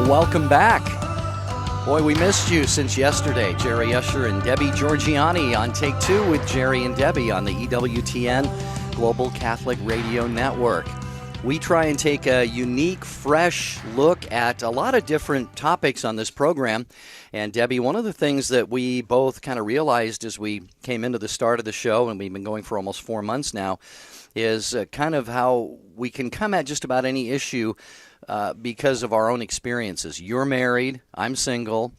Welcome back. Boy, we missed you since yesterday. Jerry Usher and Debbie Georgiani on Take Two with Jerry and Debbie on the EWTN Global Catholic Radio Network. We try and take a unique, fresh look at a lot of different topics on this program. And Debbie, one of the things that we both kind of realized as we came into the start of the show, and we've been going for almost 4 months now, is kind of how we can come at just about any issue because of our own experiences. You're married, I'm single,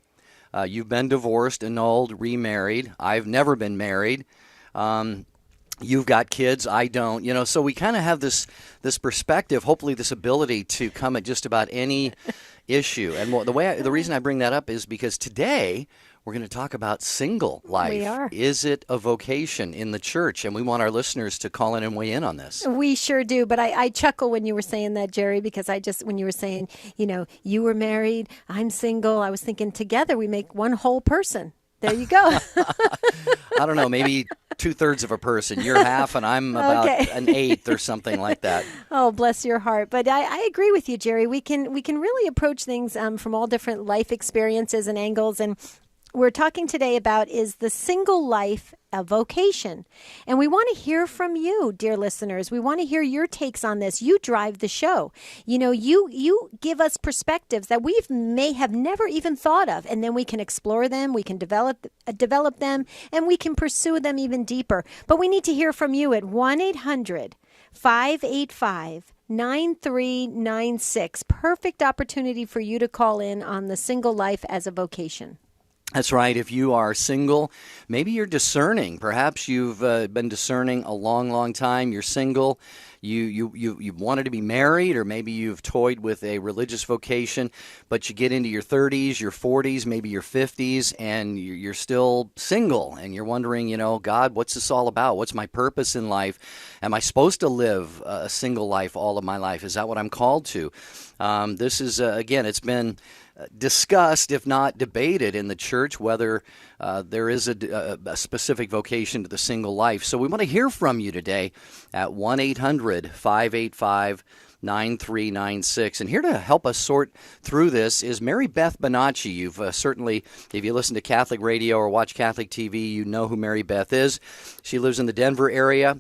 you've been divorced, annulled, remarried. I've never been married. You've got kids, I don't. So we kind of have this perspective, hopefully this ability to come at just about any issue. And the reason I bring that up is because today we're going to talk about single life. We are. Is it a vocation in the church? And we want our listeners to call in and weigh in on this. We sure do. But I chuckle when you were saying that, Jerry, because when you were saying, you were married, I'm single, I was thinking together we make one whole person. There you go. I don't know, maybe 2/3 of a person. You're half and I'm about an eighth or something like that. Oh, bless your heart. But I agree with you, Jerry. We can really approach things from all different life experiences and angles. And we're talking today about, is the single life a vocation? And we want to hear from you, dear listeners. We want to hear your takes on this. You drive the show. You give us perspectives that we may have never even thought of, and then we can explore them, we can develop them, and we can pursue them even deeper. But we need to hear from you at 1-800-585-9396. Perfect opportunity for you to call in on the single life as a vocation. That's right. If you are single, maybe you're discerning. Perhaps you've been discerning a long, long time. You're single. You wanted to be married, or maybe you've toyed with a religious vocation, but you get into your 30s, your 40s, maybe your 50s, and you're still single, and you're wondering, God, what's this all about? What's my purpose in life? Am I supposed to live a single life all of my life? Is that what I'm called to? This is, again, it's been discussed, if not debated, in the church, whether there is a specific vocation to the single life. So we want to hear from you today at 1-800-585-9396. And here to help us sort through this is Mary Beth Bonacci. You've certainly, if you listen to Catholic radio or watch Catholic TV, you know who Mary Beth is. She lives in the Denver area,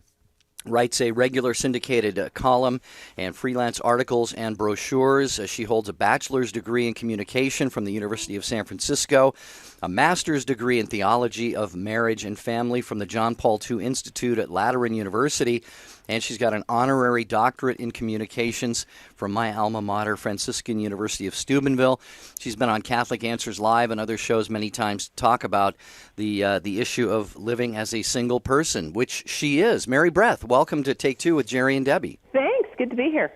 writes a regular syndicated column and freelance articles and brochures. She holds a bachelor's degree in communication from the University of San Francisco, a master's degree in theology of marriage and family from the John Paul II Institute at Lateran University, and she's got an honorary doctorate in communications from my alma mater, Franciscan University of Steubenville. She's been on Catholic Answers Live and other shows many times to talk about the issue of living as a single person, which she is. Mary Beth, welcome to Take Two with Jerry and Debbie. Thanks. Good to be here.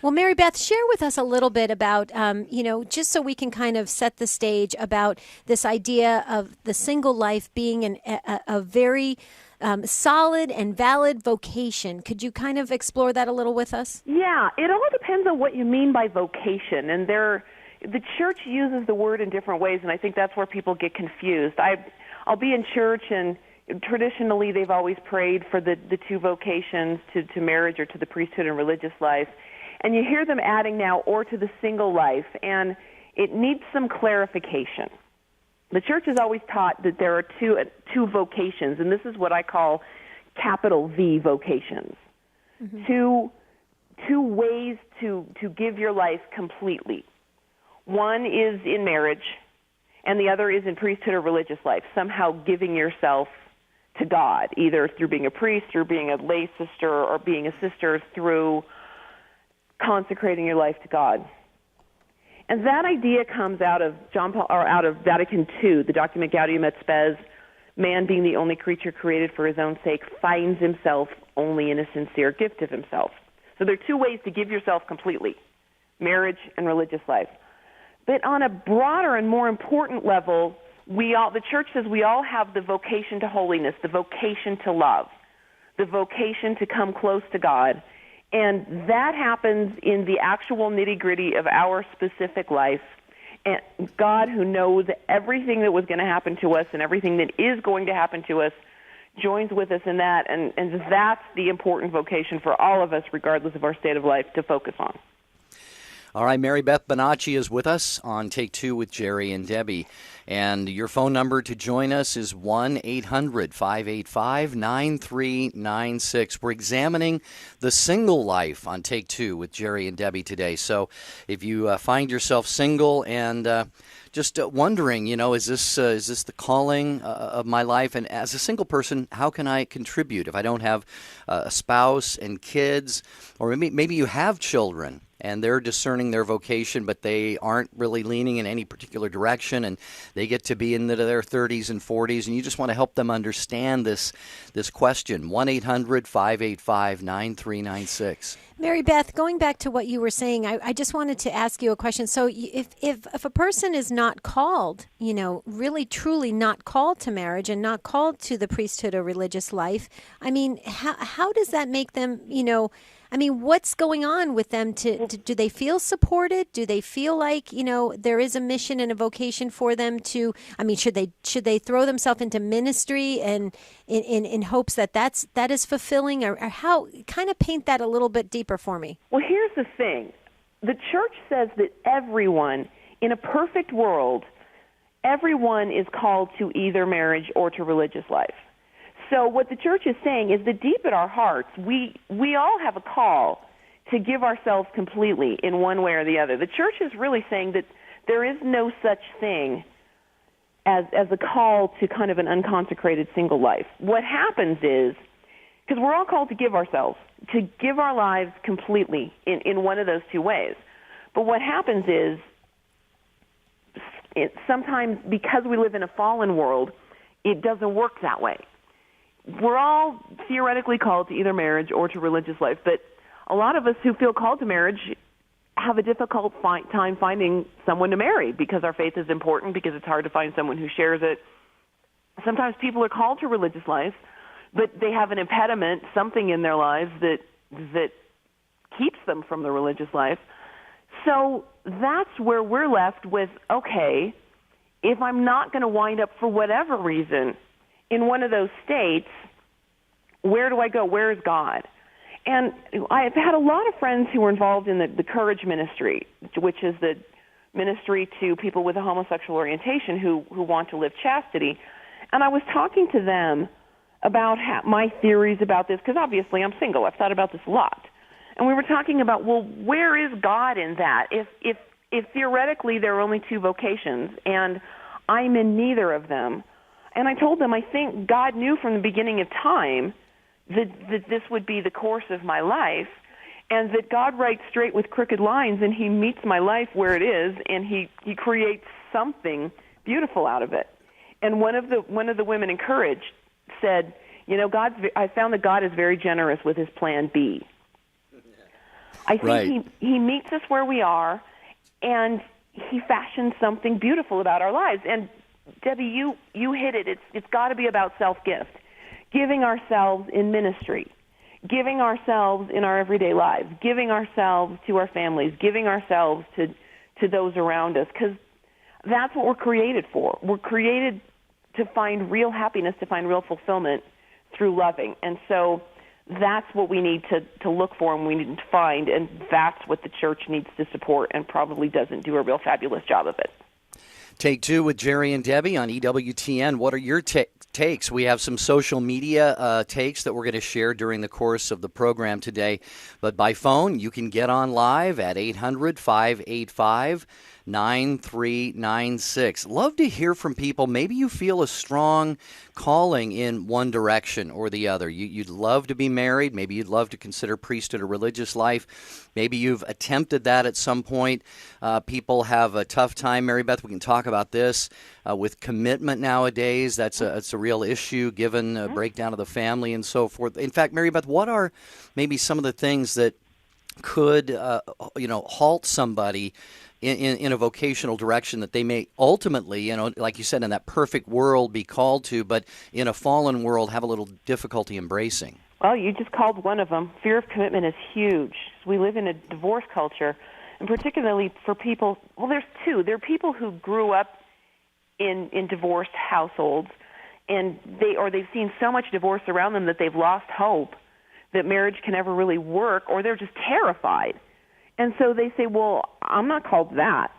Well, Mary Beth, share with us a little bit about, just so we can kind of set the stage about this idea of the single life being a very solid and valid vocation. Could you kind of explore that a little with us? Yeah, it all depends on what you mean by vocation. And the church uses the word in different ways, and I think that's where people get confused. I'll be in church, and traditionally they've always prayed for the two vocations, to marriage or to the priesthood and religious life. And you hear them adding now, or to the single life, and it needs some clarification. The church has always taught that there are two vocations, and this is what I call capital V vocations. Mm-hmm. Two ways to give your life completely. One is in marriage, and the other is in priesthood or religious life, somehow giving yourself to God, either through being a priest or being a lay sister or being a sister through consecrating your life to God. And that idea comes out of Vatican II, the document Gaudium et Spes. Man, being the only creature created for his own sake, finds himself only in a sincere gift of himself. So there are two ways to give yourself completely, marriage and religious life. But on a broader and more important level, the church says we all have the vocation to holiness, the vocation to love, the vocation to come close to God. And that happens in the actual nitty-gritty of our specific life. And God, who knows everything that was going to happen to us and everything that is going to happen to us, joins with us in that. And that's the important vocation for all of us, regardless of our state of life, to focus on. All right, Mary Beth Bonacci is with us on Take Two with Jerry and Debbie. And your phone number to join us is 1-800-585-9396. We're examining the single life on Take Two with Jerry and Debbie today. So if you find yourself single and just wondering, is this the calling of my life? And as a single person, how can I contribute if I don't have a spouse and kids? Or maybe you have children and they're discerning their vocation, but they aren't really leaning in any particular direction, and they get to be into their 30s and 40s, and you just want to help them understand this question. 1-800-585-9396. Mary Beth, going back to what you were saying, I just wanted to ask you a question. So if a person is not called, really truly not called to marriage and not called to the priesthood or religious life, I mean, how does that make them, what's going on with them? Do they feel supported? Do they feel like, there is a mission and a vocation for them to, should they throw themselves into ministry and in hopes that is fulfilling, or how, kind of paint that a little bit deeper for me? Well, here's the thing. The church says that everyone, in a perfect world, everyone is called to either marriage or to religious life. So what the church is saying is that deep at our hearts, we all have a call to give ourselves completely in one way or the other. The church is really saying that there is no such thing as a call to kind of an unconsecrated single life. What happens is, because we're all called to give ourselves, to give our lives completely in one of those two ways. But what happens is, sometimes because we live in a fallen world, it doesn't work that way. We're all theoretically called to either marriage or to religious life, but a lot of us who feel called to marriage have a difficult time finding someone to marry because our faith is important, because it's hard to find someone who shares it. Sometimes people are called to religious life, but they have an impediment, something in their lives that keeps them from the religious life. So that's where we're left with, okay, if I'm not going to wind up for whatever reason in one of those states, where do I go? Where is God? And I've had a lot of friends who were involved in the Courage Ministry, which is the ministry to people with a homosexual orientation who want to live chastity. And I was talking to them about my theories about this, because obviously I'm single. I've thought about this a lot. And we were talking about, well, where is God in that? If theoretically there are only two vocations and I'm in neither of them, and I told them I think God knew from the beginning of time that this would be the course of my life, and that God writes straight with crooked lines, and he meets my life where it is, and he creates something beautiful out of it. And one of the women in Courage said, I found that God is very generous with his plan B. I think right. he meets us where we are, and he fashions something beautiful about our lives. And Debbie, you hit it. It's got to be about self-gift, giving ourselves in ministry, giving ourselves in our everyday lives, giving ourselves to our families, giving ourselves to those around us, because that's what we're created for. We're created to find real happiness, to find real fulfillment through loving. And so that's what we need to look for and we need to find, and that's what the church needs to support and probably doesn't do a real fabulous job of it. Take Two with Jerry and Debbie on EWTN. What are your takes? We have some social media takes that we're going to share during the course of the program today. But by phone, you can get on live at 800-585-9396. Love to hear from people. Maybe you feel a strong calling in one direction or the other. You'd love to be married. Maybe you'd love to consider priesthood or religious life. Maybe you've attempted that at some point. People have a tough time. Mary Beth, we can talk about this with commitment nowadays. That's a real issue given the breakdown of the family and so forth. In fact, Mary Beth, what are maybe some of the things that could halt somebody in a vocational direction that they may ultimately, like you said, in that perfect world be called to, but in a fallen world have a little difficulty embracing? Well, you just called one of them. Fear of commitment is huge. We live in a divorce culture, and particularly for people, well, there's two. There are people who grew up in divorced households, and they've seen so much divorce around them that they've lost hope that marriage can ever really work, or they're just terrified. And so they say, well, I'm not called that.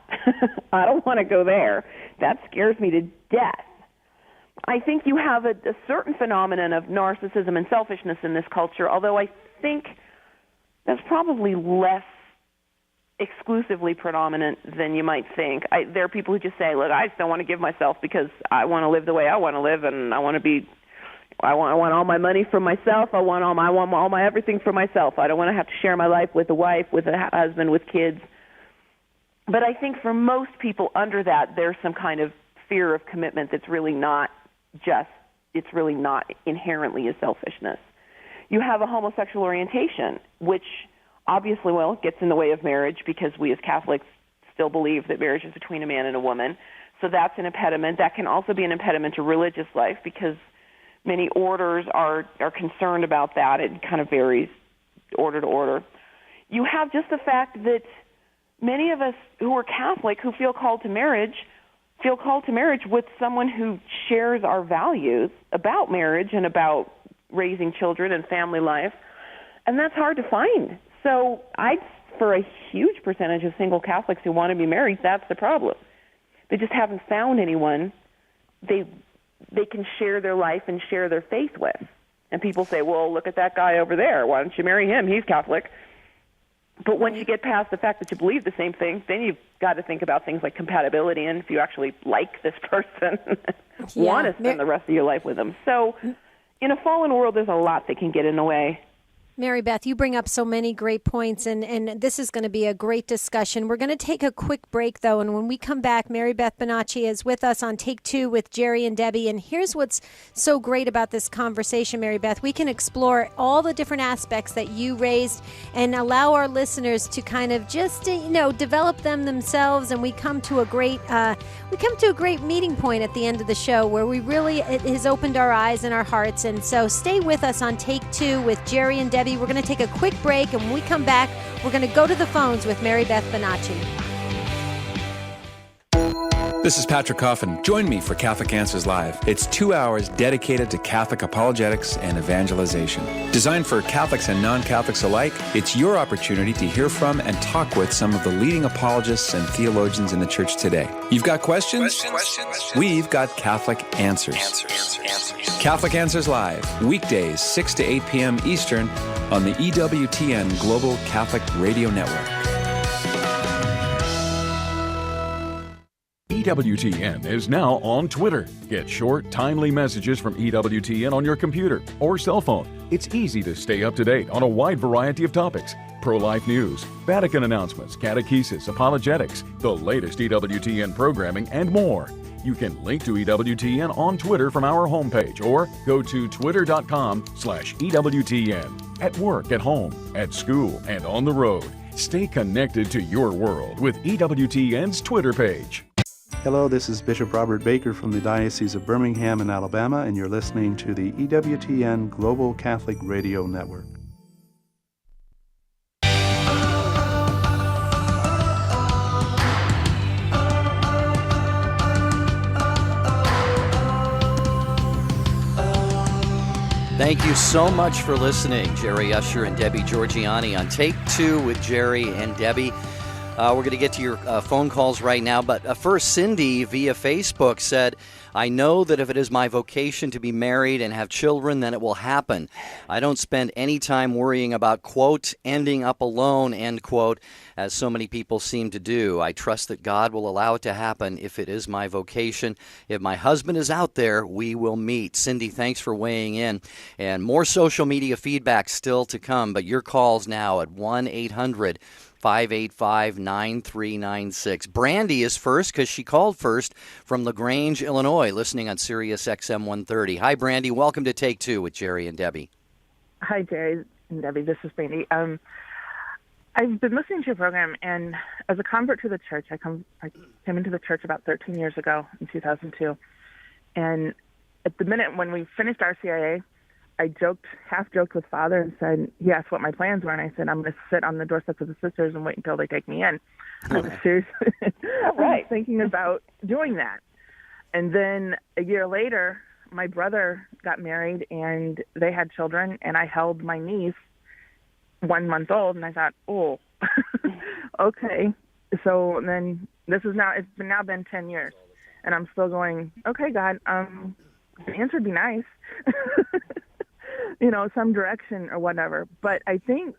I don't want to go there. That scares me to death. I think you have a certain phenomenon of narcissism and selfishness in this culture, although I think that's probably less exclusively predominant than you might think. There are people who just say, look, I just don't want to give myself because I want to live the way I want to live, and I want all my money for myself. I want all my everything for myself. I don't want to have to share my life with a wife, with a husband, with kids. But I think for most people under that, there's some kind of fear of commitment that's really not it's really not inherently a selfishness. You have a homosexual orientation, which obviously, gets in the way of marriage because we as Catholics still believe that marriage is between a man and a woman. So that's an impediment. That can also be an impediment to religious life because many orders are concerned about that. It kind of varies order to order. You have just the fact that many of us who are Catholic who feel called to marriage with someone who shares our values about marriage and about raising children and family life, and that's hard to find. So for a huge percentage of single Catholics who want to be married, that's the problem. They just haven't found anyone they can share their life and share their faith with. And people say, well, look at that guy over there. Why don't you marry him? He's Catholic. But once you get past the fact that you believe the same thing, then you've got to think about things like compatibility and if you actually like this person, want to spend the rest of your life with them. So in a fallen world, there's a lot that can get in the way. Mary Beth, you bring up so many great points, and this is going to be a great discussion. We're going to take a quick break, though, and when we come back, Mary Beth Bonacci is with us on Take Two with Jerry and Debbie, and here's what's so great about this conversation, Mary Beth. We can explore all the different aspects that you raised and allow our listeners to kind of just, develop them themselves, and we come to a great meeting point at the end of the show where it has opened our eyes and our hearts, and so stay with us on Take Two with Jerry and Debbie. We're going to take a quick break, and when we come back, we're going to go to the phones with Mary Beth Bonacci. This is Patrick Coffin. Join me for Catholic Answers Live. It's 2 hours dedicated to Catholic apologetics and evangelization. Designed for Catholics and non-Catholics alike, it's your opportunity to hear from and talk with some of the leading apologists and theologians in the church today. You've got questions? We've got Catholic Answers. Catholic Answers Live, weekdays 6 to 8 p.m. Eastern on the EWTN Global Catholic Radio Network. EWTN is now on Twitter. Get short, timely messages from EWTN on your computer or cell phone. It's easy to stay up to date on a wide variety of topics. Pro-life news, Vatican announcements, catechesis, apologetics, the latest EWTN programming, and more. You can link to EWTN on Twitter from our homepage or go to twitter.com/EWTN. At work, at home, at school, and on the road. Stay connected to your world with EWTN's Twitter page. Hello, this is Bishop Robert Baker from the Diocese of Birmingham in Alabama, and you're listening to the EWTN Global Catholic Radio Network. Thank you so much for listening. Jerry Usher and Debbie Georgianni on Take Two with Jerry and Debbie. We're going to get to your phone calls right now, but first, Cindy via Facebook said, I know that if it is my vocation to be married and have children, then it will happen. I don't spend any time worrying about, quote, ending up alone, end quote, as so many people seem to do. I trust that God will allow it to happen if it is my vocation. If my husband is out there, we will meet. Cindy, thanks for weighing in. And more social media feedback still to come, but your calls now at 1-800-585-9396. Brandy is first because she called first from LaGrange, Illinois, listening on Sirius XM 130. Hi, Brandy. Welcome to Take Two with Jerry and Debbie. Hi, Jerry and Debbie. This is Brandy. I've been listening to your program, and as a convert to the church, I came into the church about 13 years ago in 2002. And at the minute when we finished RCIA, I half joked with Father and said, he asked what my plans were, and I said, I'm going to sit on the doorsteps of the sisters and wait until they take me in. I was seriously I was thinking about doing that. And then a year later, my brother got married, and they had children, and I held my niece 1 month old, and I thought, okay. So then it's now been 10 years, and I'm still going, okay, God, an answer would be nice, some direction or whatever. But I think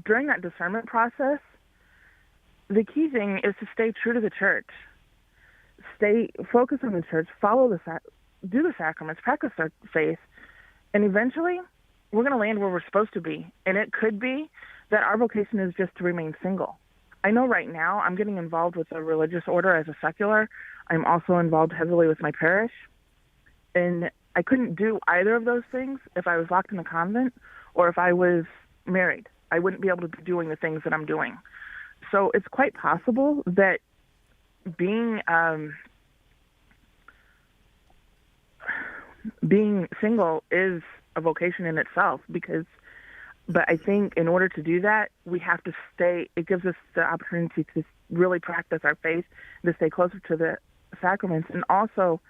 during that discernment process, the key thing is to stay true to the church, stay focused on the church, do the sacraments, practice our faith, and eventually we're going to land where we're supposed to be. And it could be that our vocation is just to remain single. I know right now I'm getting involved with a religious order as a secular. I'm also involved heavily with my parish. And I couldn't do either of those things if I was locked in a convent or if I was married. I wouldn't be able to be doing the things that I'm doing. So it's quite possible that being single is a vocation in itself, but I think in order to do that, we have to it gives us the opportunity to really practice our faith, to stay closer to the sacraments, and also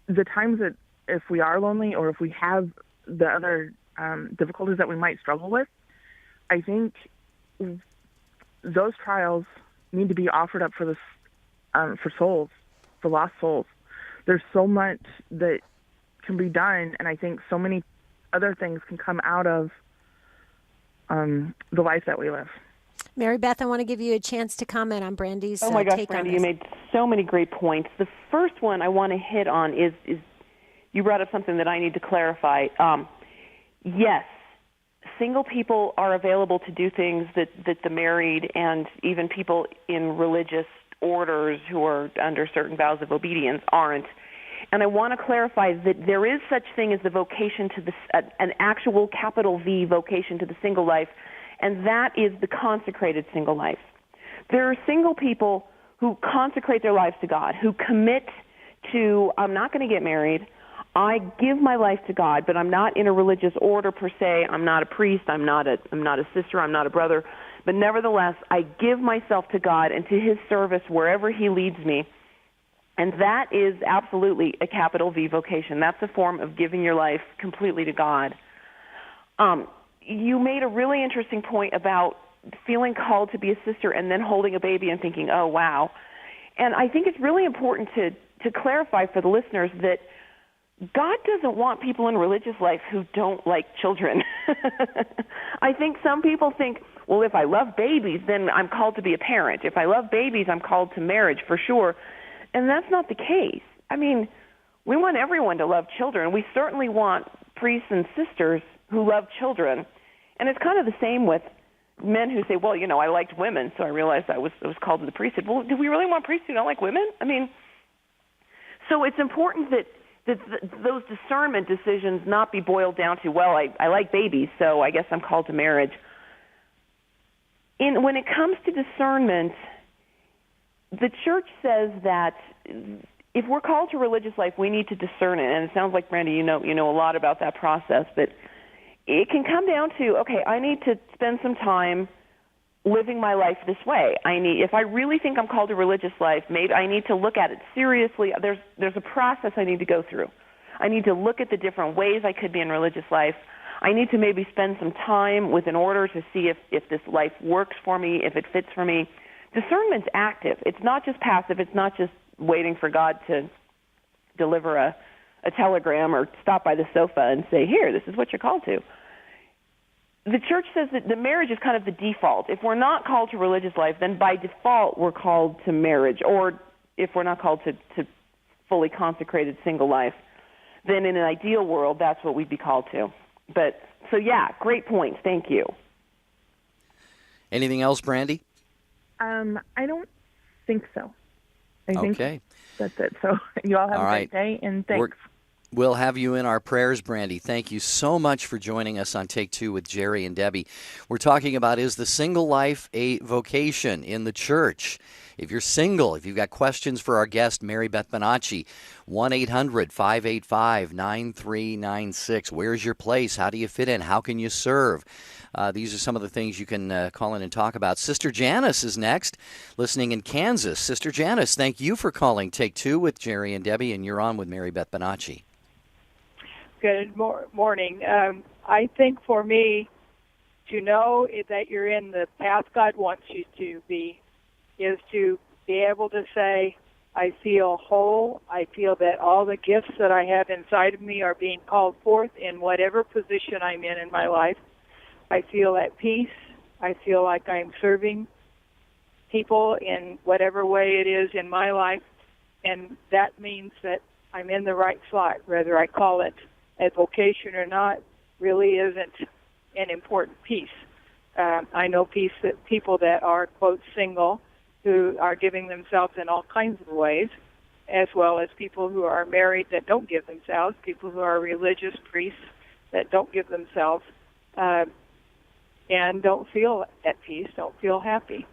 the times that if we are lonely or if we have the other difficulties that we might struggle with, I think those trials need to be offered up for souls, for lost souls. There's so much that can be done, and I think so many other things can come out of the life that we live. Mary Beth, I want to give you a chance to comment on Brandy's take on this. Oh my gosh, Brandy, you made so many great points. The first one I want to hit on is you brought up something that I need to clarify. Yes, single people are available to do things that the married and even people in religious orders who are under certain vows of obedience aren't. And I want to clarify that there is such thing as the vocation to an actual capital V vocation to the single life, and that is the consecrated single life. There are single people who consecrate their lives to God, who commit to, I'm not going to get married, I give my life to God, but I'm not in a religious order per se, I'm not a priest, I'm not a sister, I'm not a brother, but nevertheless, I give myself to God and to His service wherever He leads me. And that is absolutely a capital V vocation. That's a form of giving your life completely to God. You made a really interesting point about feeling called to be a sister and then holding a baby and thinking, oh, wow. And I think it's really important to clarify for the listeners that God doesn't want people in religious life who don't like children. I think some people think, well, if I love babies, then I'm called to be a parent. If I love babies, I'm called to marriage for sure. And that's not the case. I mean, we want everyone to love children. We certainly want priests and sisters who love children. And it's kind of the same with men who say, well, I liked women, so I realized I was called to the priesthood. Well, do we really want priests who don't like women? I mean, so it's important that those discernment decisions not be boiled down to, well, I like babies, so I guess I'm called to marriage. When it comes to discernment, the church says that if we're called to religious life, we need to discern it. And it sounds like, Brandy, you know a lot about that process. But it can come down to, okay, I need to spend some time living my life this way. If I really think I'm called to religious life, maybe I need to look at it seriously. There's a process I need to go through. I need to look at the different ways I could be in religious life. I need to maybe spend some time with an order to see if this life works for me, if it fits for me. Discernment's active. It's not just passive. It's not just waiting for God to deliver a telegram or stop by the sofa and say, here, this is what you're called to. The church says that the marriage is kind of the default. If we're not called to religious life, then by default we're called to marriage. Or if we're not called to fully consecrated single life, then in an ideal world, that's what we'd be called to. So yeah, great points. Thank you. Anything else, Brandy? I don't think so. I think okay. That's it. So you all have a right. great day, and thanks. We'll have you in our prayers, Brandy. Thank you so much for joining us on Take Two with Jerry and Debbie. We're talking about, is the single life a vocation in the church? If you're single, if you've got questions for our guest, Mary Beth Bonacci, 1-800-585-9396. Where's your place? How do you fit in? How can you serve? These are some of the things you can call in and talk about. Sister Janice is next, listening in Kansas. Sister Janice, thank you for calling Take Two with Jerry and Debbie, and you're on with Mary Beth Bonacci. Good morning. I think for me, To know that you're in the path God wants you to be is to be able to say, I feel whole. I feel that all the gifts that I have inside of me are being called forth in whatever position I'm in my life. I feel at peace. I feel like I'm serving people in whatever way it is in my life, and that means that I'm in the right slot. Whether I call it a vocation or not really isn't an important piece. I know people that are, quote, single, who are giving themselves in all kinds of ways, as well as people who are married that don't give themselves, people who are religious priests that don't give themselves, and don't feel at peace, don't feel happy.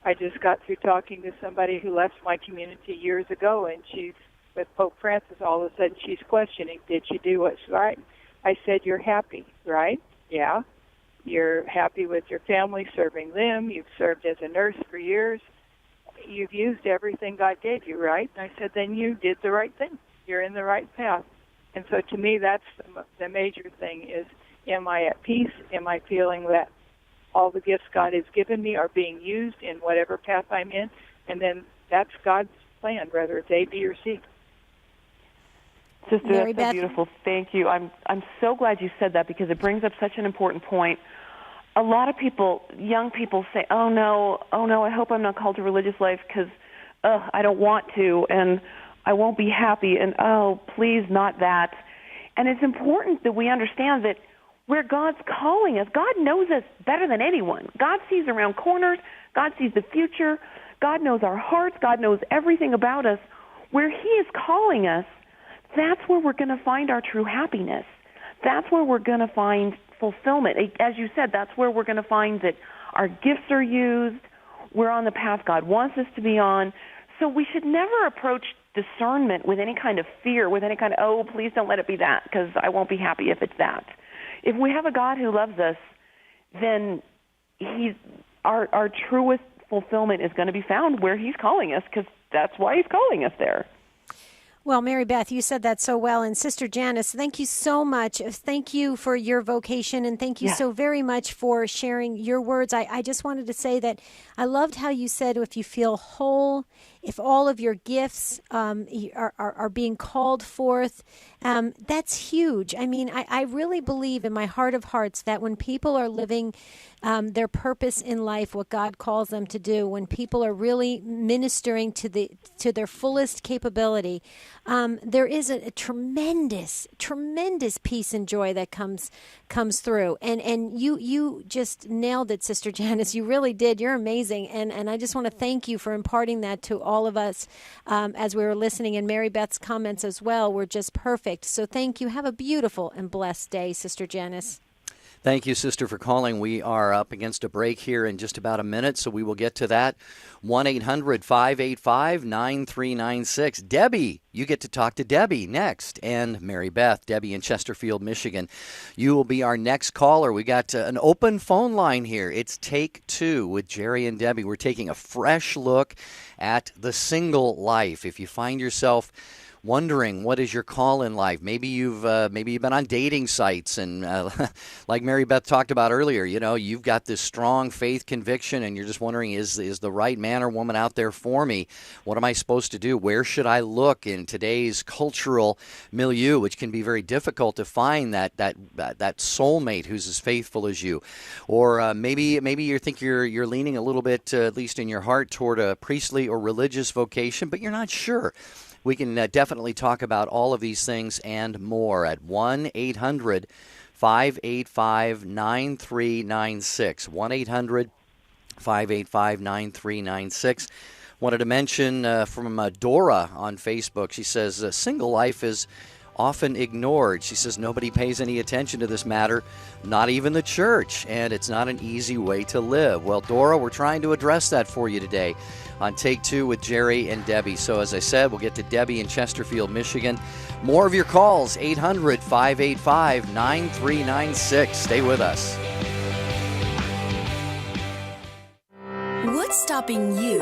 I just got through talking to somebody who left my community years ago, and she's with Pope Francis. All of a sudden she's questioning, did you do what's right? I said, you're happy, right? Yeah. You're happy with your family, serving them. You've served as a nurse for years. You've used everything God gave you, right? And I said, then you did the right thing. You're in the right path. And so to me, that's the major thing is, am I at peace? Am I feeling that all the gifts God has given me are being used in whatever path I'm in? And then that's God's plan, whether it's A, B, or C. Sister, Mary that's so Beth? beautiful. Thank you. I'm so glad you said that because it brings up such an important point. A lot of people, young people, say, oh no, I hope I'm not called to religious life because I don't want to, and I won't be happy, and oh, please, not that. And it's important that we understand that where God's calling us, God knows us better than anyone. God sees around corners. God sees the future. God knows our hearts. God knows everything about us. Where He is calling us, that's where we're going to find our true happiness. That's where we're going to find fulfillment. As you said, that's where we're going to find that our gifts are used. We're on the path God wants us to be on. So we should never approach discernment with any kind of fear, with any kind of, oh, please don't let it be that because I won't be happy if it's that. If we have a God who loves us, then our truest fulfillment is going to be found where He's calling us because that's why He's calling us there. Well, Mary Beth, you said that so well. And Sister Janice, thank you so much. Thank you for your vocation, and thank you so very much for sharing your words. I just wanted to say that I loved how you said if you feel whole, if all of your gifts are being called forth, that's huge. I mean, I really believe in my heart of hearts that when people are living their purpose in life, what God calls them to do, when people are really ministering to their fullest capability, there is a tremendous peace and joy that comes through. And you just nailed it, Sister Janice. You really did. You're amazing. And I just want to thank you for imparting that to all of us as we were listening. And Mary Beth's comments as well were just perfect. So thank you. Have a beautiful and blessed day, Sister Janice. Thank you, Sister, for calling. We are up against a break here in just about a minute, so we will get to that. 1-800-585-9396. Debbie, you get to talk to Debbie next, and Mary Beth. Debbie in Chesterfield, Michigan. You will be our next caller. We got an open phone line here. It's Take Two with Jerry and Debbie. We're taking a fresh look at the single life. If you find yourself wondering what is your call in life, maybe you've been on dating sites and like Mary Beth talked about earlier, you've got this strong faith conviction and you're just wondering, is the right man or woman out there for me? What am I supposed to do? Where should I look in today's cultural milieu, which can be very difficult to find that soulmate who's as faithful as you? Or maybe you think you're leaning a little bit, at least in your heart, toward a priestly or religious vocation, but you're not sure. We can definitely talk about all of these things and more at 1-800-585-9396. 1-800-585-9396. Wanted to mention from Dora on Facebook. She says, single life is often ignored. She says nobody pays any attention to this matter, not even the church, and it's not an easy way to live. Well, Dora, we're trying to address that for you today on Take Two with Jerry and Debbie. So as I said, we'll get to Debbie in Chesterfield, Michigan. More of your calls, 800-585-9396. Stay with us. What's stopping you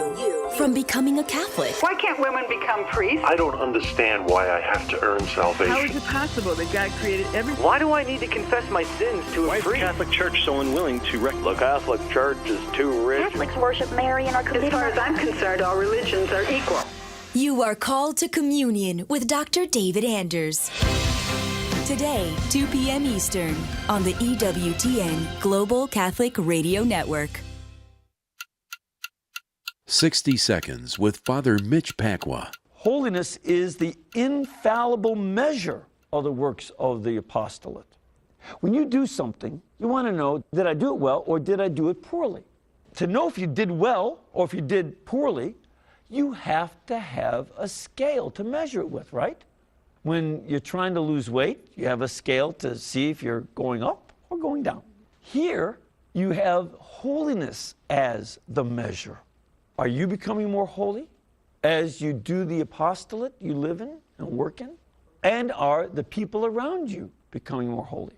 from becoming a Catholic? Why can't women become priests? I don't understand why I have to earn salvation. How is it possible that God created everyone? Why do I need to confess my sins to a priest? Why is the Catholic Church so unwilling to The Catholic Church is too rich. Catholics worship Mary and are committed. As far as I'm concerned, all religions are equal. You are called to communion with Dr. David Anders. Today, 2 p.m. Eastern, on the EWTN Global Catholic Radio Network. 60 Seconds with Father Mitch Pacwa. Holiness is the infallible measure of the works of the apostolate. When you do something, you want to know, did I do it well or did I do it poorly? To know if you did well or if you did poorly, you have to have a scale to measure it with, right? When you're trying to lose weight, you have a scale to see if you're going up or going down. Here, you have holiness as the measure. Are you becoming more holy as you do the apostolate you live in and work in? And are the people around you becoming more holy?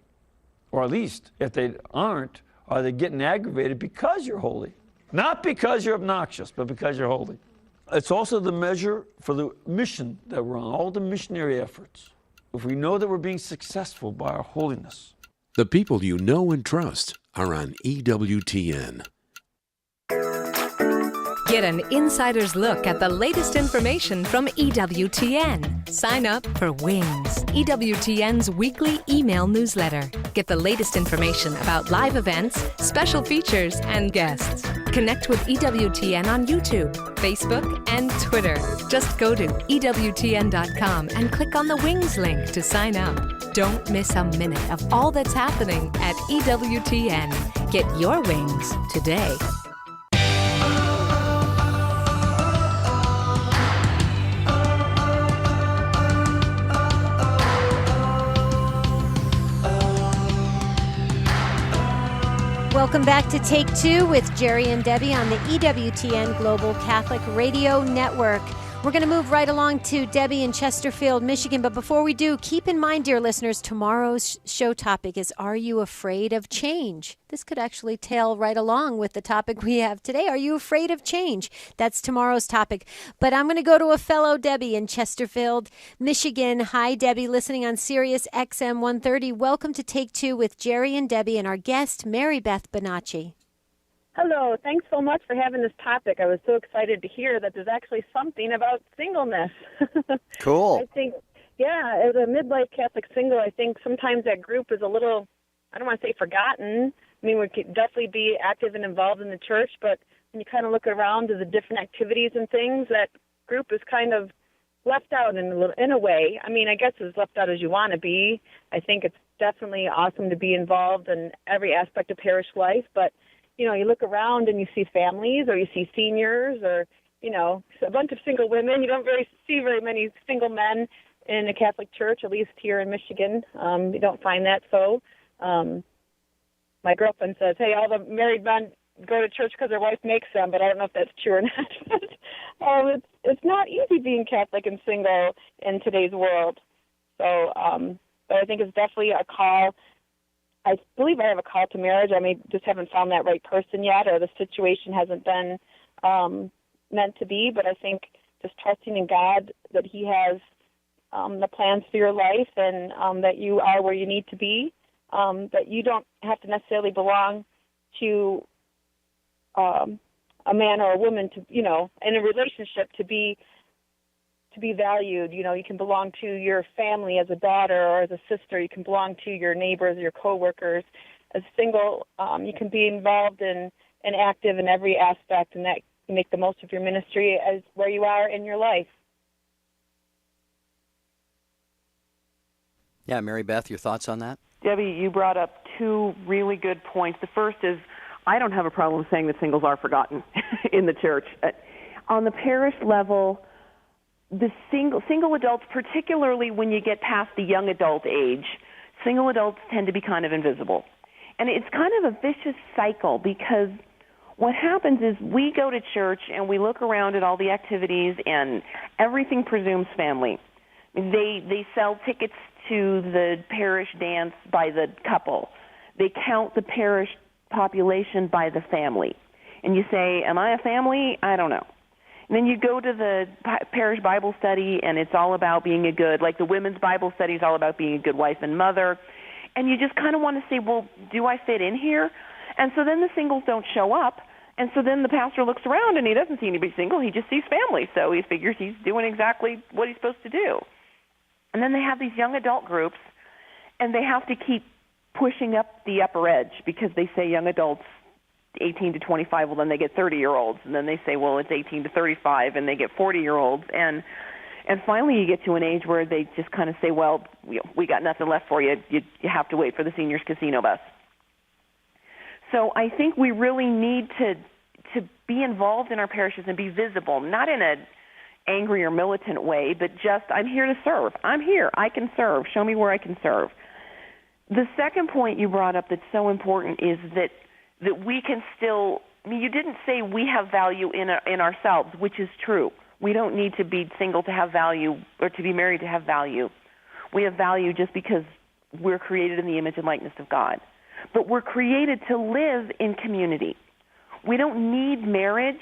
Or at least, if they aren't, are they getting aggravated because you're holy? Not because you're obnoxious, but because you're holy. It's also the measure for the mission that we're on, all the missionary efforts. If we know that we're being successful by our holiness. The people you know and trust are on EWTN. Get an insider's look at the latest information from EWTN. Sign up for Wings, EWTN's weekly email newsletter. Get the latest information about live events, special features, and guests. Connect with EWTN on YouTube, Facebook, and Twitter. Just go to EWTN.com and click on the Wings link to sign up. Don't miss a minute of all that's happening at EWTN. Get your wings today. Welcome back to Take Two with Jerry and Debbie on the EWTN Global Catholic Radio Network. We're going to move right along to Debbie in Chesterfield, Michigan. But before we do, keep in mind, dear listeners, tomorrow's show topic is, are you afraid of change? This could actually tail right along with the topic we have today. Are you afraid of change? That's tomorrow's topic. But I'm going to go to a fellow Debbie in Chesterfield, Michigan. Hi, Debbie, listening on Sirius XM 130. Welcome to Take Two with Jerry and Debbie and our guest, Mary Beth Bonacci. Hello. Thanks so much for having this topic. I was so excited to hear that there's actually something about singleness. Cool. I think, yeah, as a midlife Catholic single, I think sometimes that group is a little, I don't want to say forgotten. I mean, we could definitely be active and involved in the church, but when you kind of look around to the different activities and things, that group is kind of left out in a way. I mean, I guess as left out as you want to be. I think it's definitely awesome to be involved in every aspect of parish life, but you know, you look around and you see families or you see seniors or, you know, a bunch of single women. You don't see very many single men in a Catholic church, at least here in Michigan. You don't find that. So my girlfriend says, hey, all the married men go to church because their wife makes them, but I don't know if that's true or not. It's not easy being Catholic and single in today's world. So but I think it's definitely a call. I believe I have a call to marriage. I just haven't found that right person yet, or the situation hasn't been meant to be. But I think just trusting in God that He has the plans for your life and that you are where you need to be, that you don't have to necessarily belong to a man or a woman to, you know, in a relationship to be valued. You know, you can belong to your family as a daughter or as a sister. You can belong to your neighbors, your coworkers. As single, you can be involved and active in every aspect, and that you make the most of your ministry as where you are in your life. Yeah, Mary Beth, your thoughts on that? Debbie, you brought up two really good points. The first is, I don't have a problem saying that singles are forgotten in the church. On the parish level, the single adults, particularly when you get past the young adult age, single adults tend to be kind of invisible. And it's kind of a vicious cycle, because what happens is we go to church and we look around at all the activities and everything presumes family. They sell tickets to the parish dance by the couple. They count the parish population by the family. And you say, am I a family? I don't know. And then you go to the parish Bible study, and it's all about being a good, like the women's Bible study is all about being a good wife and mother. And you just kind of want to say, well, do I fit in here? And so then the singles don't show up. And so then the pastor looks around, and he doesn't see anybody single. He just sees family. So he figures he's doing exactly what he's supposed to do. And then they have these young adult groups, and they have to keep pushing up the upper edge because they say young adults 18 to 25, well, then they get 30-year-olds, and then they say, well, it's 18 to 35, and they get 40-year-olds, and finally you get to an age where they just kind of say, well, we got nothing left for you. You have to wait for the seniors casino bus. So I think we really need to be involved in our parishes and be visible, not in an angry or militant way, but just, I'm here to serve. I'm here. I can serve. Show me where I can serve. The second point you brought up that's so important is that we can still, I mean, you didn't say we have value in ourselves, which is true. We don't need to be single to have value or to be married to have value. We have value just because we're created in the image and likeness of God. But we're created to live in community. We don't need marriage,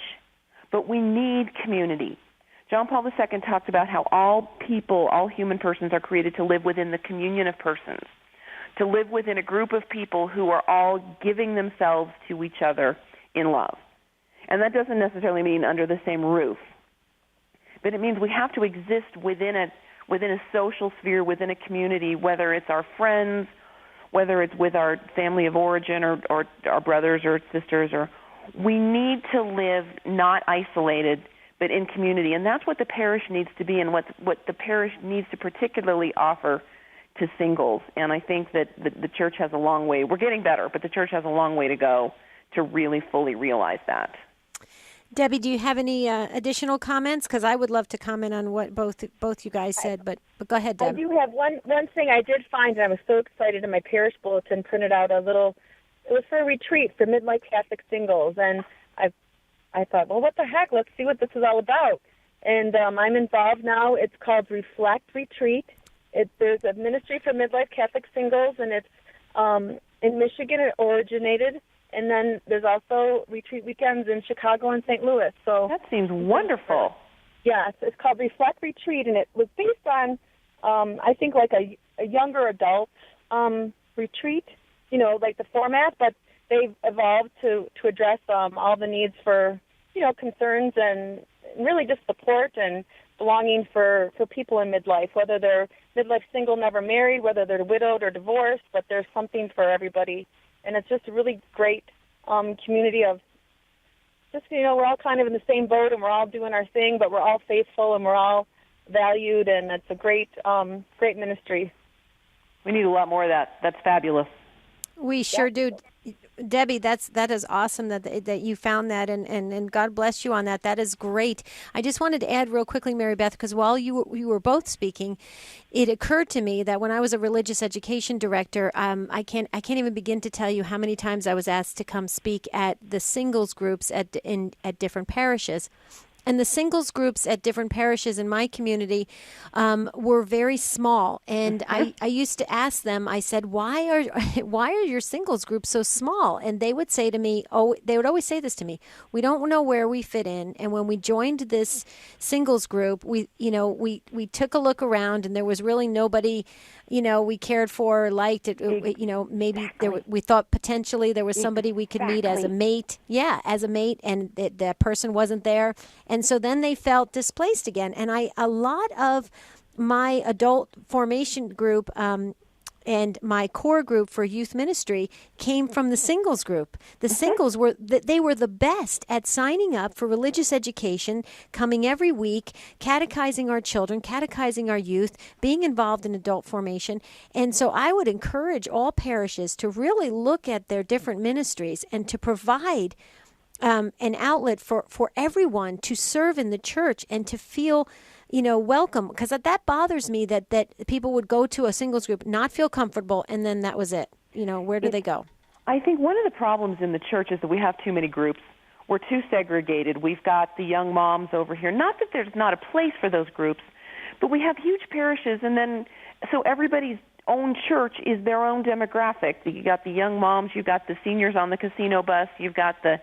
but we need community. John Paul II talked about how all people, all human persons are created to live within the communion of persons, to live within a group of people who are all giving themselves to each other in love. And that doesn't necessarily mean under the same roof, but it means we have to exist within a social sphere, within a community, whether it's our friends, whether it's with our family of origin or our brothers or sisters. Or we need to live not isolated, but in community. And that's what the parish needs to be, and what the parish needs to particularly offer to singles. And I think that the church has a long way. We're getting better, but the church has a long way to go to really fully realize that. Debbie, do you have any additional comments? Because I would love to comment on what both you guys said, but go ahead, Deb. I do have one thing I did find, and I was so excited in my parish bulletin, printed out it was for a retreat for midlife Catholic singles, and I thought, well, what the heck? Let's see what this is all about. And I'm involved now. It's called Reflect Retreat. There's a ministry for midlife Catholic singles, and it's in Michigan. It originated, and then there's also retreat weekends in Chicago and St. Louis. So that seems wonderful. Yeah, it's called Reflect Retreat, and it was based on, I think, like a younger adult retreat, like the format, but they've evolved to address all the needs for, concerns and really just support and belonging for people in midlife, whether they're midlife single, never married, whether they're widowed or divorced, but there's something for everybody. And it's just a really great community of just, we're all kind of in the same boat and we're all doing our thing, but we're all faithful and we're all valued, and it's a great ministry. We need a lot more of that. That's fabulous. We sure do. Debbie, that is awesome that you found that, and God bless you on that. That is great. I just wanted to add real quickly, Mary Beth, because while you were both speaking, it occurred to me that when I was a religious education director, I can't even begin to tell you how many times I was asked to come speak at the singles groups at different parishes. And the singles groups at different parishes in my community were very small. And I used to ask them, I said, why are your singles groups so small? And they would say to me, they would always say this to me, we don't know where we fit in. And when we joined this singles group, we took a look around, and there was really nobody, we cared for, liked it. Maybe we thought potentially there was somebody we could meet as a mate. Yeah, as a mate, and that person wasn't there. And so then they felt displaced again. And a lot of my adult formation group and my core group for youth ministry came from the singles group. The singles were the best at signing up for religious education, coming every week, catechizing our children, catechizing our youth, being involved in adult formation. And so I would encourage all parishes to really look at their different ministries and to provide an outlet for everyone to serve in the church and to feel welcome, because that bothers me that people would go to a singles group, not feel comfortable, and then that was it. Where do they go? I think one of the problems in the church is that we have too many groups. We're too segregated. We've got the young moms over here. Not that there's not a place for those groups, but we have huge parishes, and then so everybody's own church is their own demographic. You got the young moms, you've got the seniors on the casino bus, you've got the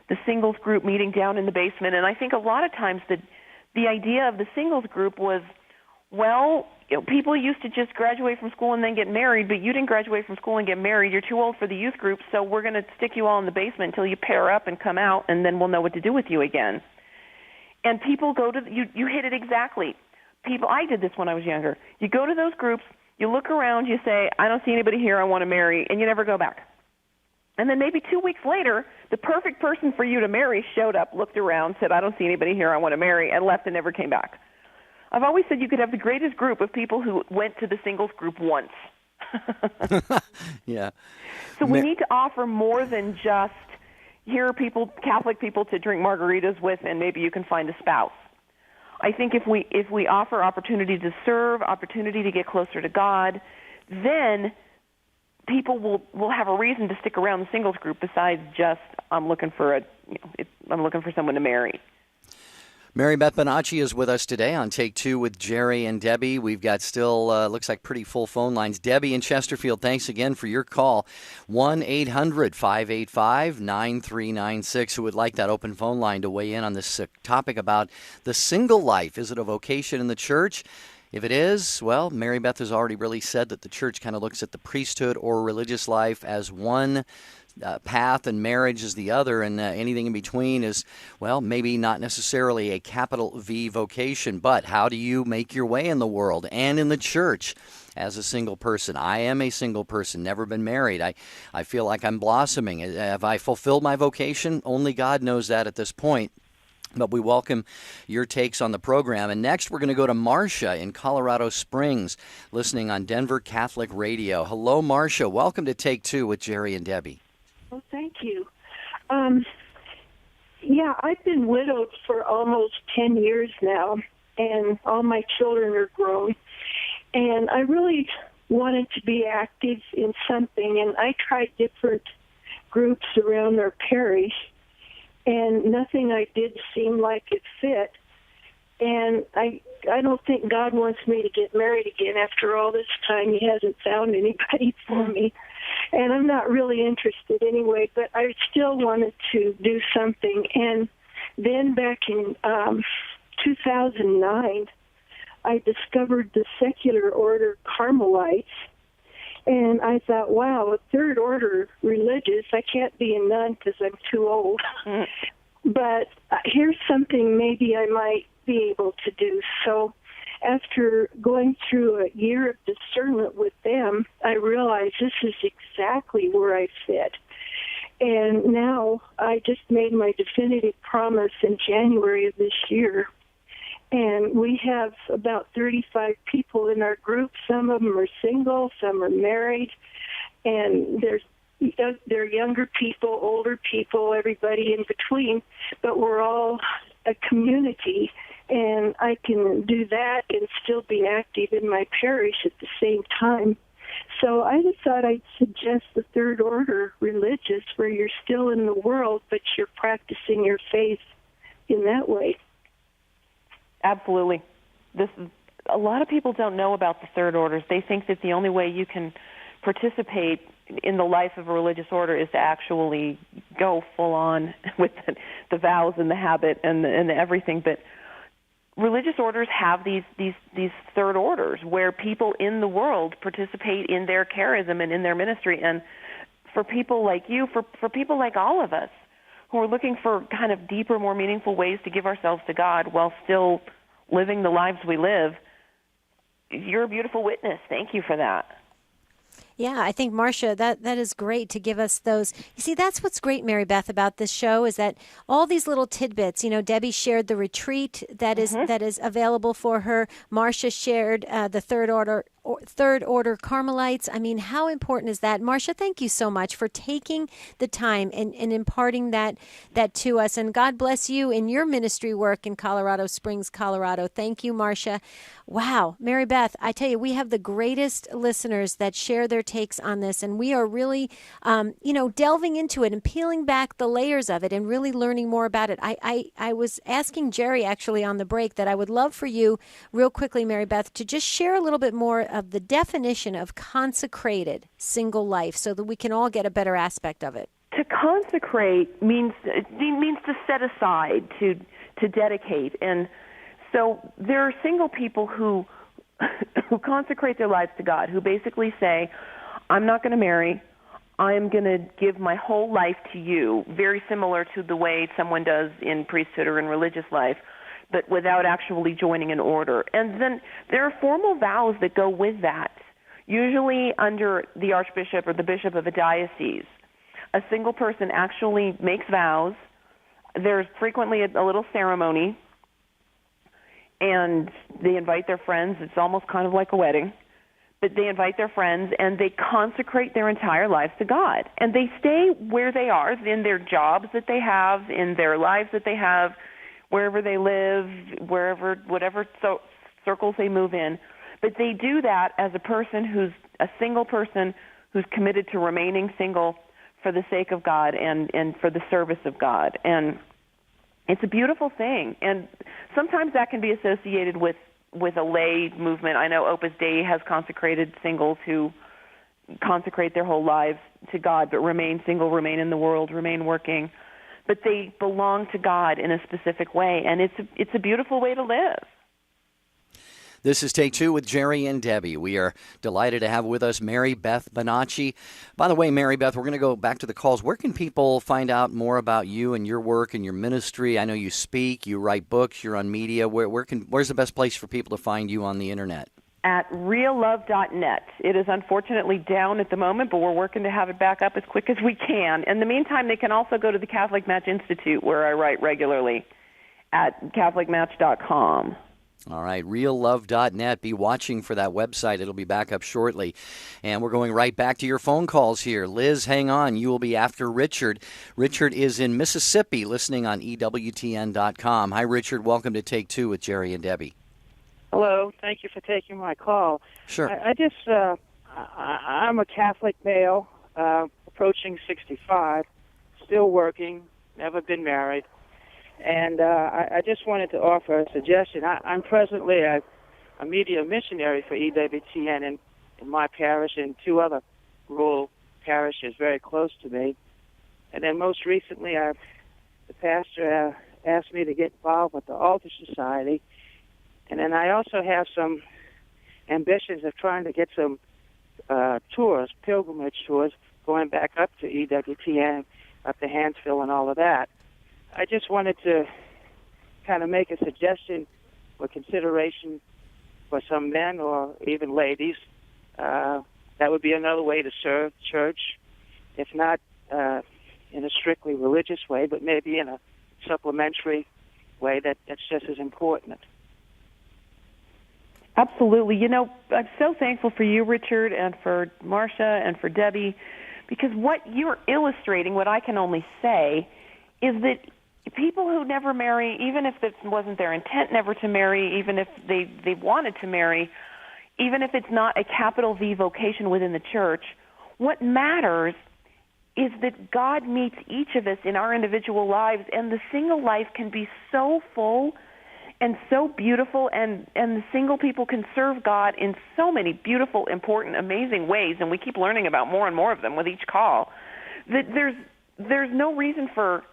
the singles group meeting down in the basement. And I think a lot of times the idea of the singles group was, well, people used to just graduate from school and then get married, but you didn't graduate from school and get married. You're too old for the youth group, so we're going to stick you all in the basement until you pair up and come out, and then we'll know what to do with you again. And people go to you hit it exactly. I did this when I was younger. You go to those groups, you look around, you say, I don't see anybody here I want to marry, and you never go back. And then maybe 2 weeks later, the perfect person for you to marry showed up, looked around, said, I don't see anybody here I want to marry, and left and never came back. I've always said you could have the greatest group of people who went to the singles group once. Yeah. So we need to offer more than just, here are people, Catholic people to drink margaritas with, and maybe you can find a spouse. I think if we offer opportunity to serve, opportunity to get closer to God, then people will have a reason to stick around the singles group besides just I'm looking for someone to marry. Mary Beth Bonacci is with us today on Take Two with Jerry and Debbie. We've got still, looks like pretty full phone lines. Debbie in Chesterfield, thanks again for your call. 1-800-585-9396. Who would like that open phone line to weigh in on this topic about the single life? Is it a vocation in the church? If it is, well, Mary Beth has already really said that the church kind of looks at the priesthood or religious life as one path, and marriage is the other, and anything in between is, well, maybe not necessarily a capital V vocation, but how do you make your way in the world and in the church as a single person? I am a single person, never been married. I feel like I'm blossoming. Have I fulfilled my vocation? Only God knows that at this point. But we welcome your takes on the program. And next, we're going to go to Marcia in Colorado Springs, listening on Denver Catholic Radio. Hello, Marcia. Welcome to Take Two with Jerry and Debbie. Oh, thank you. I've been widowed for almost 10 years now, and all my children are grown. And I really wanted to be active in something, and I tried different groups around our parish, and nothing I did seemed like it fit. And I don't think God wants me to get married again after all this time. He hasn't found anybody for me. And I'm not really interested anyway, but I still wanted to do something. And then back in 2009, I discovered the secular order Carmelites. And I thought, wow, a third order religious, I can't be a nun because I'm too old. But here's something maybe I might be able to do. So after going through a year of discernment with them, I realized this is exactly where I fit. And now I just made my definitive promise in January of this year. And we have about 35 people in our group. Some of them are single, some are married, and they're younger people, older people, everybody in between. But we're all a community, and I can do that and still be active in my parish at the same time. So I just thought I'd suggest the third order religious, where you're still in the world, but you're practicing your faith in that way. Absolutely. A lot of people don't know about the third orders. They think that the only way you can participate in the life of a religious order is to actually go full on with the vows and the habit and everything. But religious orders have these third orders where people in the world participate in their charism and in their ministry. And for people like you, for people like all of us who are looking for kind of deeper, more meaningful ways to give ourselves to God while still living the lives we live, you're a beautiful witness. Thank you for that. Yeah, I think, Marcia, that is great to give us those. You see, that's what's great, Mary Beth, about this show is that all these little tidbits, Debbie shared the retreat that is available for her. Marcia shared the third order Carmelites. I mean, how important is that? Marcia, thank you so much for taking the time and imparting that to us. And God bless you in your ministry work in Colorado Springs, Colorado. Thank you, Marcia. Wow. Mary Beth, I tell you, we have the greatest listeners that share their takes on this, and we are really, delving into it and peeling back the layers of it and really learning more about it. I was asking Jerry actually on the break that I would love for you, real quickly, Mary Beth, to just share a little bit more of the definition of consecrated single life so that we can all get a better aspect of it. To to consecrate means to set aside, to dedicate. And so there are single people who consecrate their lives to God, who basically say, I'm not going to marry. I'm going to give my whole life to you, very similar to the way someone does in priesthood or in religious life, but without actually joining an order. And then there are formal vows that go with that, usually under the archbishop or the bishop of a diocese. A single person actually makes vows. There's frequently a little ceremony, and they invite their friends. It's almost kind of like a wedding. But they invite their friends, and they consecrate their entire lives to God. And they stay where they are, in their jobs that they have, in their lives that they have, wherever they live, whatever circles they move in. But they do that as a single person who's committed to remaining single for the sake of God and for the service of God. And it's a beautiful thing. And sometimes that can be associated with a lay movement. I know Opus Dei has consecrated singles who consecrate their whole lives to God, but remain single, remain in the world, remain working. But they belong to God in a specific way, and it's a beautiful way to live. This is Take Two with Jerry and Debbie. We are delighted to have with us Mary Beth Bonacci. By the way, Mary Beth, we're going to go back to the calls. Where can people find out more about you and your work and your ministry? I know you speak, you write books, you're on media. Where's the best place for people to find you on the internet? At reallove.net. It is unfortunately down at the moment, but we're working to have it back up as quick as we can. In the meantime, they can also go to the Catholic Match Institute, where I write regularly, at catholicmatch.com. All right, reallove.net. Be watching for that website. It'll be back up shortly. And we're going right back to your phone calls here. Liz, hang on. You will be after Richard. Richard is in Mississippi, listening on EWTN.com. Hi, Richard. Welcome to Take Two with Jerry and Debbie. Hello. Thank you for taking my call. Sure. I'm a Catholic male, approaching 65, still working, never been married. And I just wanted to offer a suggestion. I'm presently a media missionary for EWTN in my parish and two other rural parishes very close to me. And then most recently, the pastor asked me to get involved with the Altar Society. And then I also have some ambitions of trying to get some tours, pilgrimage tours, going back up to EWTN, up to Hansville and all of that. I just wanted to kind of make a suggestion for consideration for some men or even ladies. That would be another way to serve church, if not in a strictly religious way, but maybe in a supplementary way that's just as important. Absolutely. You know, I'm so thankful for you, Richard, and for Marcia and for Debbie, because what you're illustrating, what I can only say, is that people who never marry, even if it wasn't their intent never to marry, even if they wanted to marry, even if it's not a capital V vocation within the church, what matters is that God meets each of us in our individual lives, and the single life can be so full and so beautiful, and the single people can serve God in so many beautiful, important, amazing ways, and we keep learning about more and more of them with each call, that there's no reason for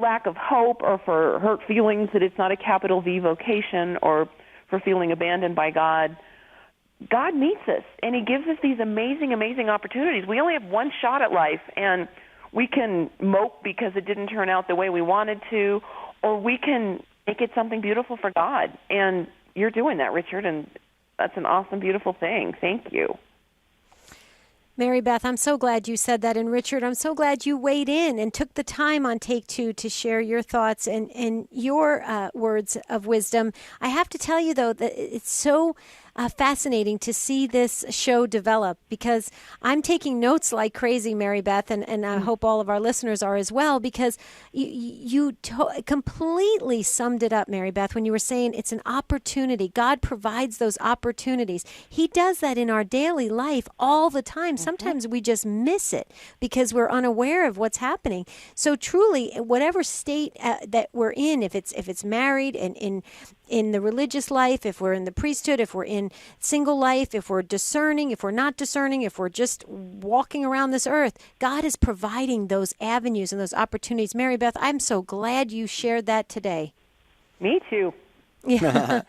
lack of hope or for hurt feelings that it's not a capital V vocation or for feeling abandoned by God. God meets us, and he gives us these amazing, amazing opportunities. We only have one shot at life, and we can mope because it didn't turn out the way we wanted to, or we can make it something beautiful for God. And you're doing that, Richard, and that's an awesome, beautiful thing. Thank you. Mary Beth, I'm so glad you said that. And Richard, I'm so glad you weighed in and took the time on Take Two to share your thoughts and your words of wisdom. I have to tell you, though, that it's so fascinating to see this show develop, because I'm taking notes like crazy, Mary Beth, and I hope all of our listeners are as well, because you completely summed it up, Mary Beth, when you were saying it's an opportunity. God provides those opportunities. He does that in our daily life all the time. Sometimes we just miss it because we're unaware of what's happening. So truly, whatever state that we're in, if it's married and in the religious life, if we're in the priesthood, if we're in in single life, if we're discerning, if we're not discerning, if we're just walking around this earth, God is providing those avenues and those opportunities. Mary Beth, I'm so glad you shared that today. Me too. Yeah.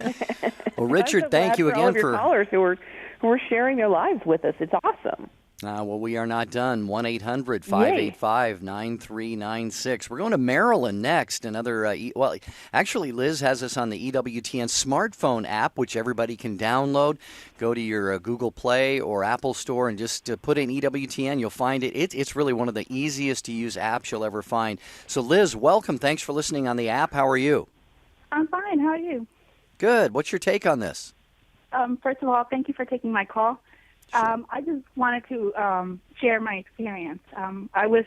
Well, Richard, thank you again for all of your callers who are sharing their lives with us. It's awesome. Well, we are not done. 1-800-585-9396. We're going to Maryland next. Another, actually, Liz has us on the EWTN smartphone app, which everybody can download. Go to your Google Play or Apple Store and just put in EWTN. You'll find it. It's really one of the easiest to use apps you'll ever find. So, Liz, welcome. Thanks for listening on the app. How are you? I'm fine. How are you? Good. What's your take on this? First of all, thank you for taking my call. Sure. I just wanted to share my experience. I was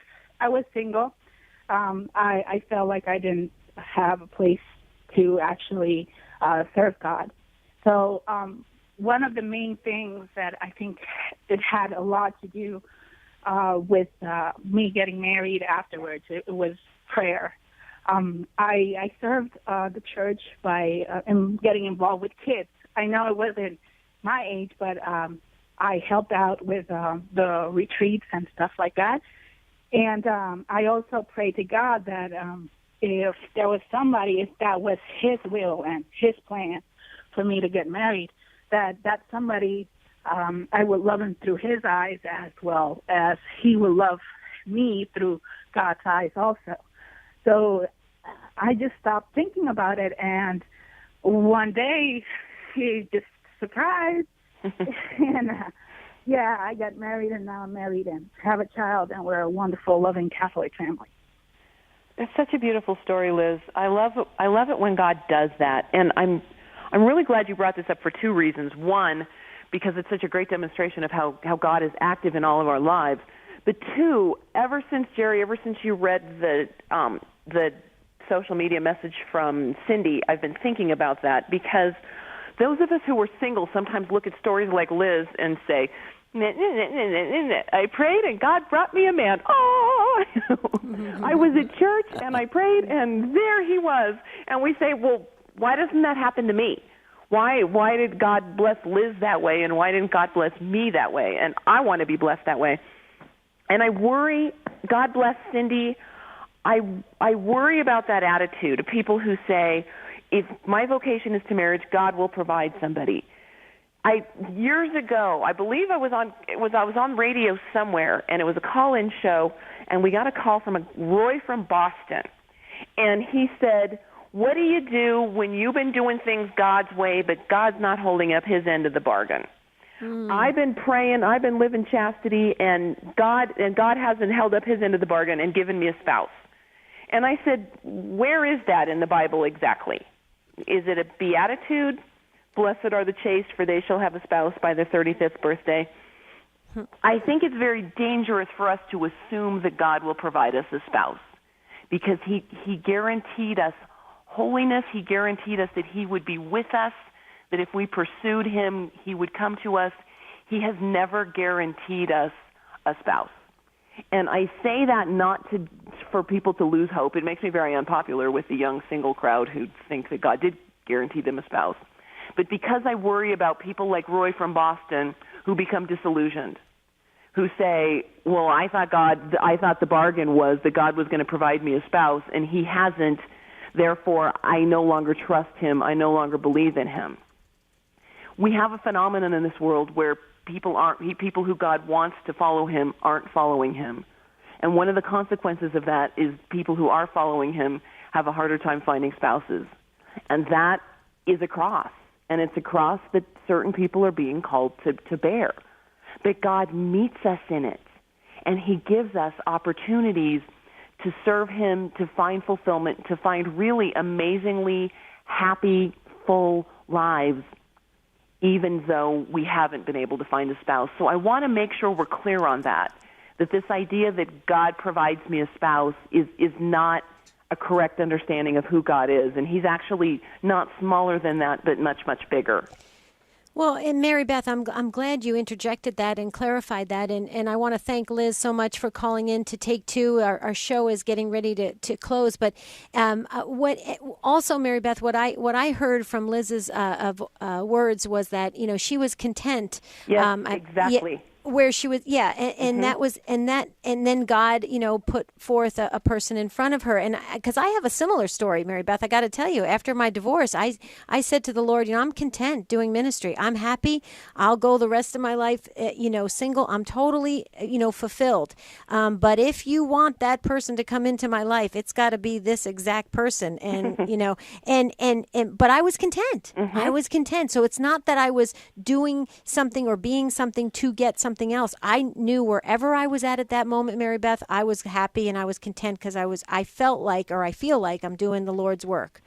single. I felt like I didn't have a place to actually serve God. So one of the main things that I think it had a lot to do with me getting married afterwards, it was prayer. I served the church by getting involved with kids. I know it wasn't my age, but I helped out with the retreats and stuff like that. And I also prayed to God that if there was somebody, if that was His will and His plan for me to get married, that somebody, I would love him through His eyes as well as He would love me through God's eyes also. So I just stopped thinking about it, and one day He just surprised. And I got married, and now I'm married and have a child, and we're a wonderful, loving Catholic family. It's such a beautiful story, Liz. I love it when God does that, and I'm really glad you brought this up for two reasons. One, because it's such a great demonstration of how God is active in all of our lives. But two, ever since you read the social media message from Cindy, I've been thinking about that, because those of us who were single sometimes look at stories like Liz and say, I prayed and God brought me a man. Oh, I was at church and I prayed and there he was. And we say, well, why doesn't that happen to me? Why did God bless Liz that way, and why didn't God bless me that way? And I want to be blessed that way. And I worry, God bless Cindy, I worry about that attitude of people who say, if my vocation is to marriage, God will provide somebody. Years ago, I believe I was on radio somewhere, and it was a call-in show, and we got a call from Roy from Boston, and he said, what do you do when you've been doing things God's way, but God's not holding up His end of the bargain? I've been praying, I've been living chastity, and God hasn't held up His end of the bargain and given me a spouse. And I said, where is that in the Bible exactly? Is it a beatitude? Blessed are the chaste, for they shall have a spouse by their 35th birthday. I think it's very dangerous for us to assume that God will provide us a spouse, because He guaranteed us holiness. He guaranteed us that He would be with us, that if we pursued Him, He would come to us. He has never guaranteed us a spouse. And I say that not for people to lose hope. It makes me very unpopular with the young single crowd who think that God did guarantee them a spouse. But because I worry about people like Roy from Boston who become disillusioned, who say, well, I thought the bargain was that God was going to provide me a spouse, and He hasn't. Therefore, I no longer trust Him. I no longer believe in Him. We have a phenomenon in this world where people who God wants to follow Him aren't following Him. And one of the consequences of that is people who are following Him have a harder time finding spouses. And that is a cross. And it's a cross that certain people are being called to bear. But God meets us in it. And He gives us opportunities to serve Him, to find fulfillment, to find really amazingly happy, full lives, even though we haven't been able to find a spouse. So I want to make sure we're clear on that this idea that God provides me a spouse is not a correct understanding of who God is. And He's actually not smaller than that, but much, much bigger. Well, and Mary Beth, I'm glad you interjected that and clarified that, and I want to thank Liz so much for calling in to Take Two. Our show is getting ready to close, but what also, Mary Beth, what I heard from Liz's words was that she was content. Yes, exactly. Where she was, and that was, and then God, put forth a person in front of her, and because I have a similar story, Mary Beth, I got to tell you, after my divorce, I said to the Lord, I'm content doing ministry. I'm happy. I'll go the rest of my life, single. I'm totally, fulfilled. But if you want that person to come into my life, it's got to be this exact person, and but I was content. I was content. So it's not that I was doing something or being something to get something else. I knew wherever I was at that moment, Mary Beth, I was happy and I was content because I felt like, or I feel like I'm doing the Lord's work.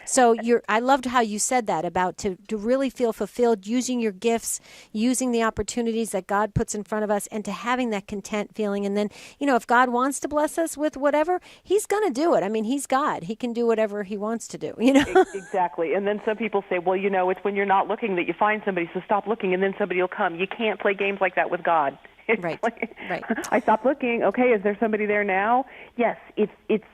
So I loved how you said that about to really feel fulfilled, using your gifts, using the opportunities that God puts in front of us, and to having that content feeling. And then, if God wants to bless us with whatever, He's going to do it. I mean, He's God. He can do whatever He wants to do, Exactly. And then some people say, well, it's when you're not looking that you find somebody, so stop looking, and then somebody will come. You can't play games like that with God. Right. I stopped looking. Okay, is there somebody there now? Yes, it's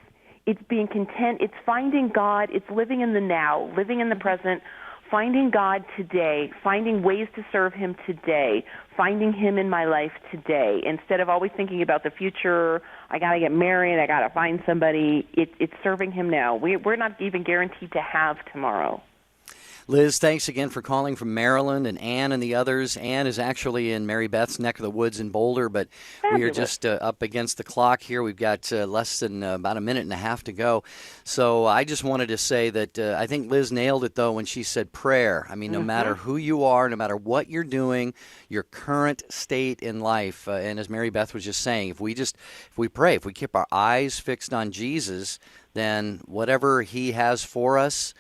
being content. It's finding God. It's living in the now, living in the present, finding God today, finding ways to serve Him today, finding Him in my life today, instead of always thinking about the future. I got to get married. I got to find somebody. It's serving Him now. We're not even guaranteed to have tomorrow. Liz, thanks again for calling from Maryland, and Ann and the others. Ann is actually in Mary Beth's neck of the woods in Boulder, but we are just up against the clock here. We've got less than about a minute and a half to go. So I just wanted to say that I think Liz nailed it, though, when she said prayer. I mean, no matter who you are, no matter what you're doing, your current state in life, and as Mary Beth was just saying, if we pray, if we keep our eyes fixed on Jesus, then whatever He has for us,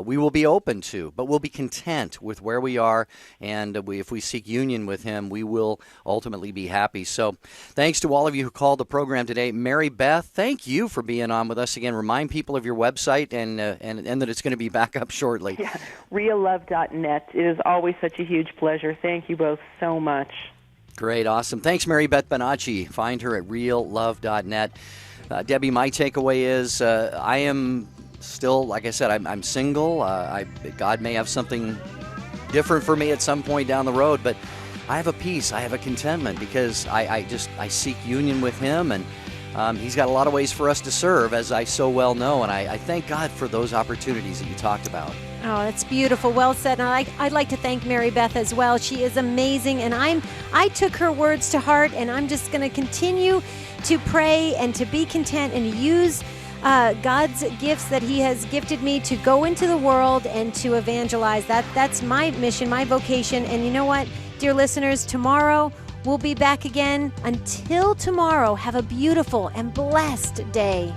we will be open to, but we'll be content with where we are, and if we seek union with Him, we will ultimately be happy. So thanks to all of you who called the program today. Mary Beth, thank you for being on with us again. Remind people of your website and that it's going to be back up shortly. Yeah, reallove.net. It is always such a huge pleasure. Thank you both so much. Great, awesome. Thanks, Mary Beth Bonacci. Find her at reallove.net. Debbie, my takeaway is I am still, like I said, I'm single. God may have something different for me at some point down the road, but I have a peace. I have a contentment because I seek union with Him, and He's got a lot of ways for us to serve, as I so well know, and I thank God for those opportunities that you talked about. Oh, that's beautiful. Well said. And I'd like to thank Mary Beth as well. She is amazing, and I took her words to heart, and I'm just going to continue to pray and to be content and to use God's gifts that He has gifted me to go into the world and to evangelize. That's my mission, my vocation. And you know what, dear listeners, tomorrow we'll be back again. Until tomorrow, have a beautiful and blessed day.